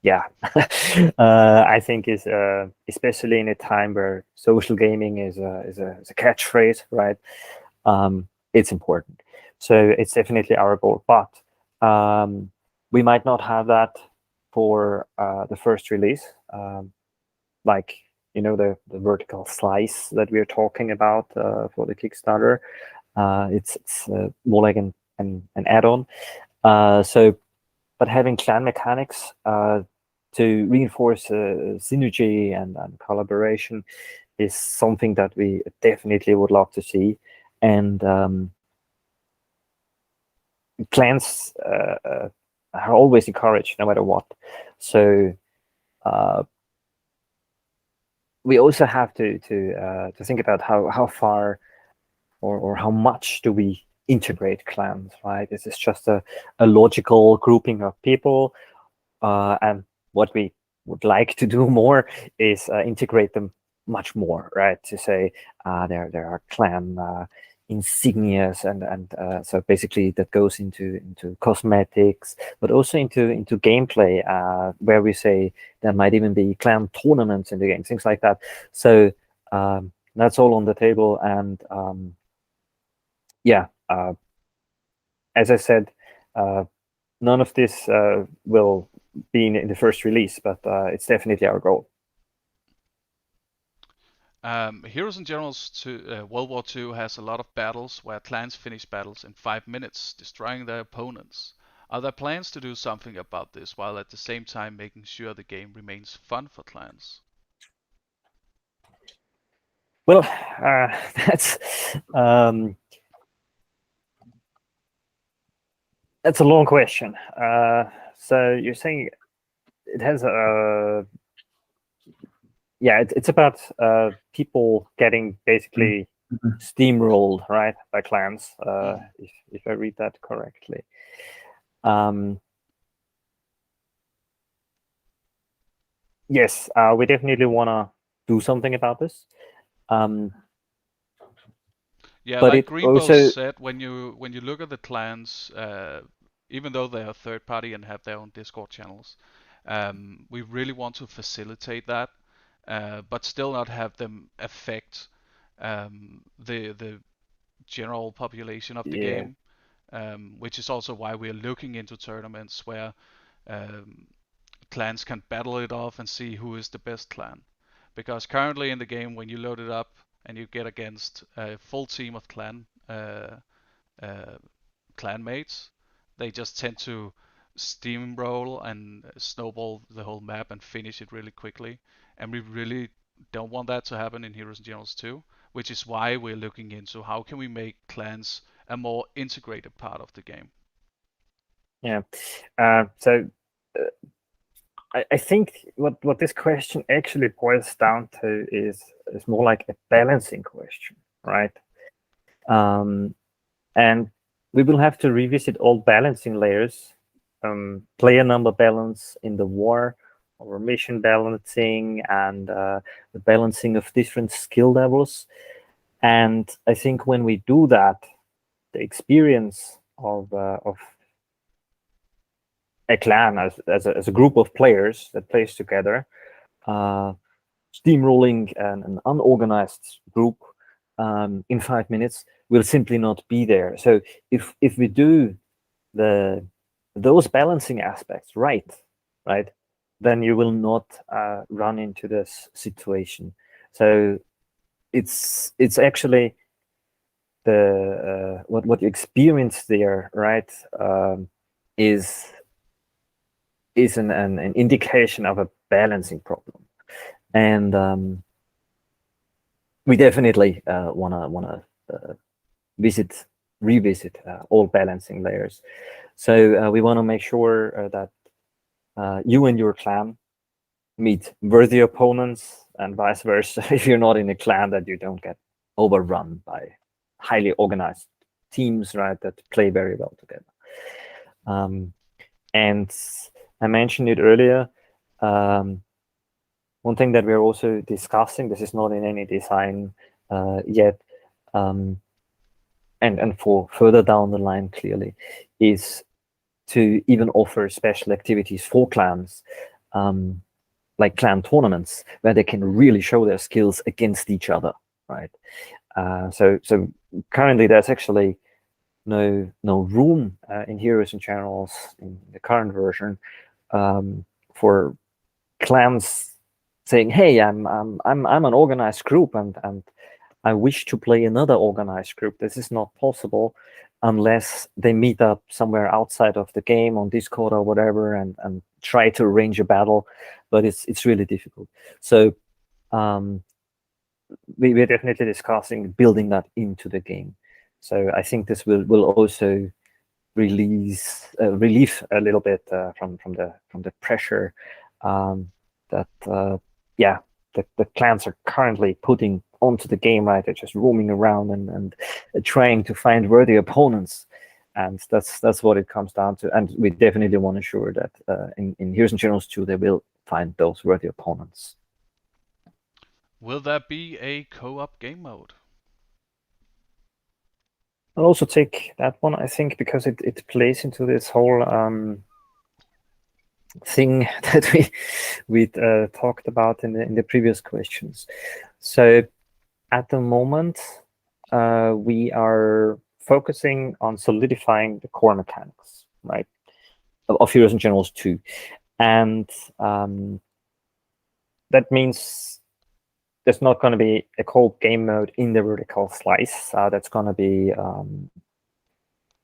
I think is especially in a time where social gaming is a catchphrase, right? It's important. So it's definitely our goal, but we might not have that for the first release, like the vertical slice that we're talking about for the Kickstarter. It's more like an add-on. But having clan mechanics to reinforce synergy and collaboration is something that we definitely would love to see. And clans are always encouraged, no matter what. So we also have to think about how far or how much do we integrate clans, right? This is just a logical grouping of people, and what we would like to do more is integrate them much more, right? To say there are clan insignias, and so basically that goes into cosmetics, but also into gameplay, where we say there might even be clan tournaments in the game, things like that. So that's all on the table, and as I said, none of this will be in the first release, but it's definitely our goal. Heroes and Generals 2, World War II has a lot of battles where clans finish battles in 5 minutes, destroying their opponents. Are there plans to do something about this, while at the same time making sure the game remains fun for clans? Well, that's a long question. So you're saying it has a it's about people getting basically steamrolled, right, by clans, if I read that correctly. Yes, we definitely want to do something about this. Yeah, but like it Greenbow also said, when you look at the clans, even though they are third party and have their own Discord channels, we really want to facilitate that, but still not have them affect the general population of the game, which is also why we're looking into tournaments where clans can battle it off and see who is the best clan. Because currently in the game, when you load it up and you get against a full team of clanmates, they just tend to steamroll and snowball the whole map and finish it really quickly. And we really don't want that to happen in Heroes and Generals 2, which is why we're looking into how can we make clans a more integrated part of the game. Yeah. So I think what this question actually boils down to is more like a balancing question, right? And we will have to revisit all balancing layers, player number balance in the war, or mission balancing, and the balancing of different skill levels. And I think when we do that, the experience of a clan as a group of players that plays together, steamrolling an unorganized group in 5 minutes will simply not be there. So if we do those balancing aspects right, then you will not run into this situation. So it's actually the what you experience there, right? Is an indication of a balancing problem, and we definitely wanna revisit all balancing layers. So we want to make sure that you and your clan meet worthy opponents, and vice versa. If you're not in a clan, that you don't get overrun by highly organized teams, right, that play very well together. And I mentioned it earlier. One thing that we're also discussing, this is not in any design yet, and for further down the line clearly, is to even offer special activities for clans, like clan tournaments, where they can really show their skills against each other, right? So currently there's actually no room in Heroes and Generals in the current version for clans saying, "Hey, I'm an organized group, and I wish to play another organized group." This is not possible unless they meet up somewhere outside of the game on Discord or whatever, and try to arrange a battle. But it's really difficult. So we're definitely discussing building that into the game. So I think this will also relieve a little bit from the pressure that the clans are currently putting onto the game, right? They're just roaming around and trying to find worthy opponents, and that's what it comes down to. And we definitely want to ensure that in Heroes and Generals 2 they will find those worthy opponents. Will there be a co-op game mode? I'll also take that one, I think, because it plays into this whole thing that we talked about in the previous questions. So at the moment, we are focusing on solidifying the core mechanics, right, of Heroes and Generals 2, and that means there's not going to be a co-op game mode in the vertical slice. That's going to be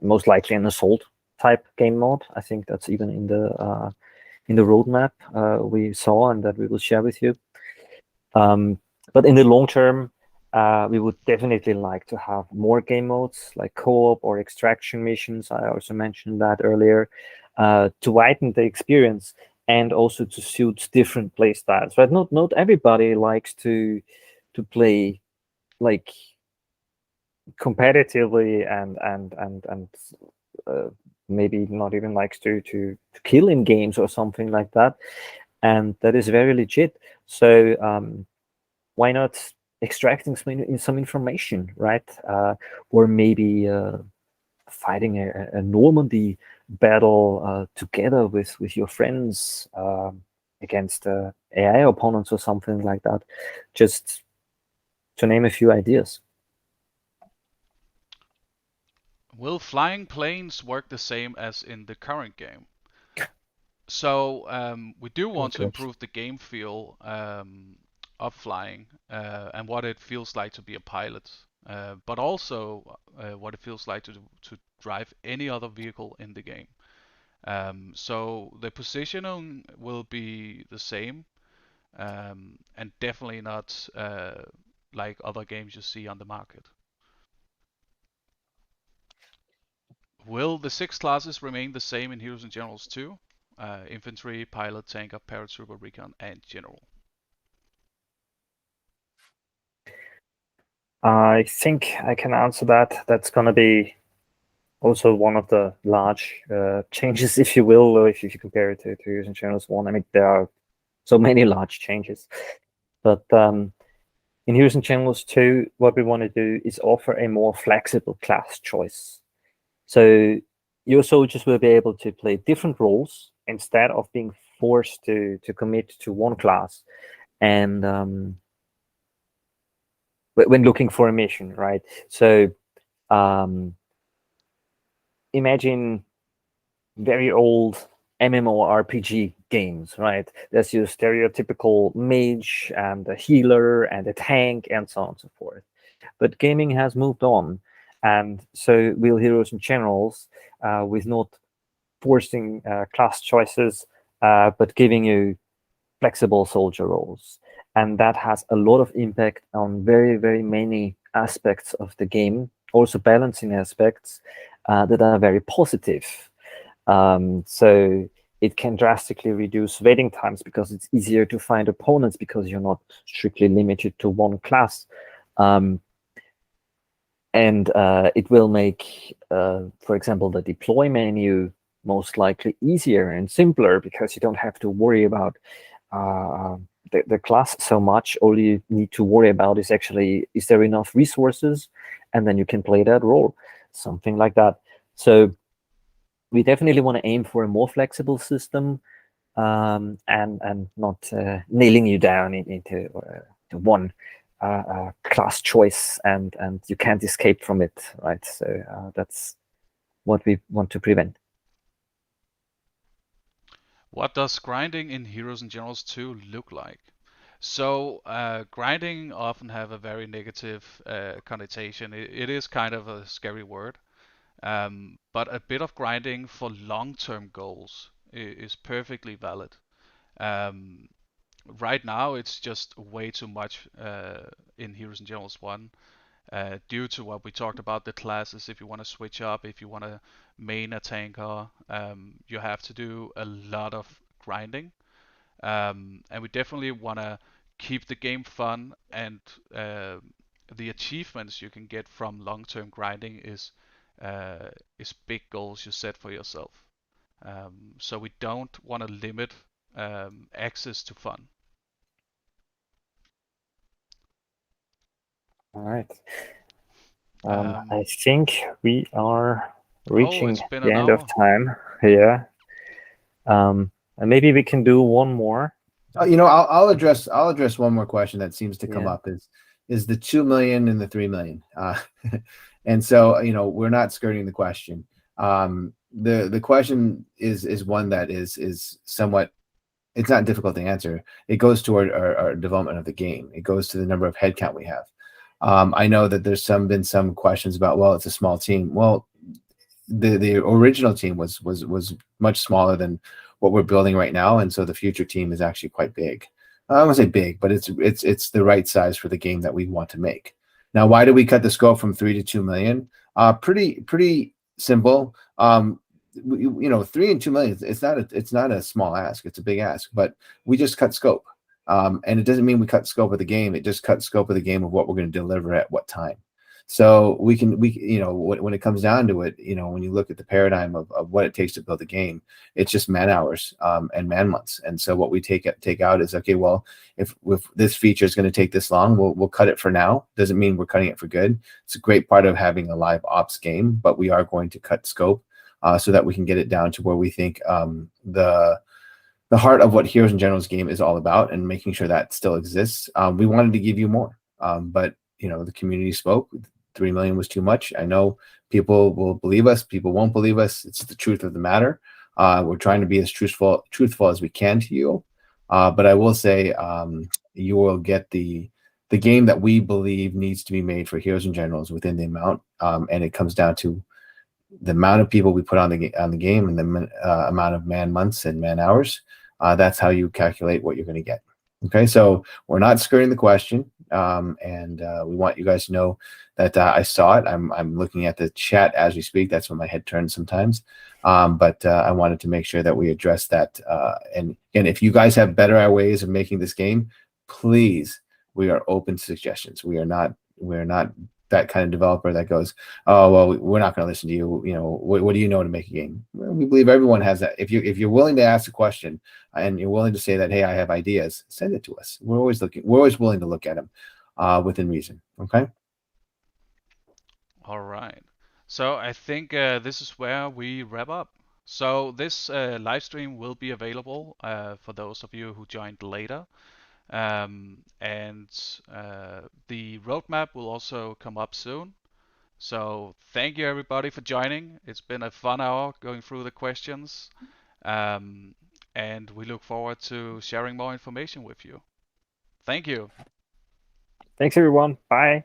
most likely an assault type game mode. I think that's even in the roadmap we saw and that we will share with you. But in the long term, we would definitely like to have more game modes like co-op or extraction missions. I also mentioned that earlier, to widen the experience and also to suit different play styles. Right? Not everybody likes to play like competitively and maybe not even likes to kill in games or something like that, and that is very legit. So why not extracting some information, right? Or maybe fighting a Normandy battle together with your friends against AI opponents or something like that, just to name a few ideas. Will flying planes work the same as in the current game? So we do want to improve the game feel of flying and what it feels like to be a pilot, but also what it feels like to drive any other vehicle in the game. So the positioning will be the same, and definitely not like other games you see on the market. Will the 6 classes remain the same in Heroes and Generals 2? Infantry, Pilot, Tanker, Paratrooper, Recon, and General. I think I can answer that. That's going to be also one of the large changes, if you will, or if you compare it to Heroes and Generals 1. I mean, there are so many large changes. But in Heroes and Generals 2, what we want to do is offer a more flexible class choice. So your soldiers will be able to play different roles instead of being forced to commit to one class. And when looking for a mission, right? So imagine very old MMORPG games, right? There's your stereotypical mage and a healer and a tank and so on and so forth. But gaming has moved on, and so will Heroes and Generals, with not forcing class choices, but giving you flexible soldier roles. And that has a lot of impact on very, very many aspects of the game, also balancing aspects that are very positive. So it can drastically reduce waiting times because it's easier to find opponents because you're not strictly limited to one class. And it will make, for example, the deploy menu most likely easier and simpler because you don't have to worry about the class so much. All you need to worry about is actually, is there enough resources? And then you can play that role, something like that. So we definitely want to aim for a more flexible system, and not nailing you down into one class choice, and you can't escape from it, right? So that's what we want to prevent. What does grinding in Heroes and Generals 2 look like? So grinding often have a very negative connotation. It is kind of a scary word, but a bit of grinding for long-term goals is perfectly valid. Right now, it's just way too much in Heroes and Generals 1. Due to what we talked about, the classes, if you want to switch up, if you want to main a tanker, you have to do a lot of grinding. And we definitely want to keep the game fun, and the achievements you can get from long-term grinding is big goals you set for yourself. So we don't want to limit access to fun. All right. I think we are reaching it's been the an end of hour. time. Yeah. And maybe we can do one more. I'll address one more question that seems to come Yeah. up is the 2 million and the 3 million. And so, we're not skirting the question. The question is one that is somewhat, it's not difficult to answer. It goes toward our development of the game. It goes to the number of headcount we have. I know that there's been some questions about, well, it's a small team. Well, the original team was much smaller than what we're building right now, and so the future team is actually quite big. I don't want to say big, but it's the right size for the game that we want to make. Now, why did we cut the scope from 3 to 2 million? Pretty simple. 3 and 2 million. It's not a small ask. It's a big ask, but we just cut scope. And it doesn't mean we cut scope of the game. It just cut scope of the game of what we're going to deliver at what time. So we when it comes down to it, when you look at the paradigm of what it takes to build a game, it's just man hours and man months. And so what we take out is, okay, well, if this feature is going to take this long, we'll cut it for now. Doesn't mean we're cutting it for good. It's a great part of having a live ops game, but we are going to cut scope so that we can get it down to where we think the heart of what Heroes and Generals game is all about, and making sure that still exists. We wanted to give you more, but the community spoke. 3 million was too much. I know people will believe us, people won't believe us. It's the truth of the matter. We're trying to be as truthful as we can to you. But I will say you will get the game that we believe needs to be made for Heroes and Generals within the amount, and it comes down to the amount of people we put on the game and the amount of man months and man hours. That's how you calculate what you're going to get. Okay, so we're not skirting the question, and we want you guys to know that I saw it. I'm looking at the chat as we speak. That's when my head turns sometimes. But I wanted to make sure that we address that. And again, if you guys have better ways of making this game, please, we are open to suggestions. We're not that kind of developer that goes, oh, well, we're not going to listen to you. What do you know to make a game? Well, we believe everyone has that. If you're willing to ask a question and you're willing to say that, hey, I have ideas, send it to us. We're always willing to look at them within reason. Okay. All right. So I think this is where we wrap up. So this live stream will be available for those of you who joined later. And the roadmap will also come up soon. So thank you everybody for joining. It's been a fun hour going through the questions. and we look forward to sharing more information with you. Thank you. Thanks, everyone. Bye.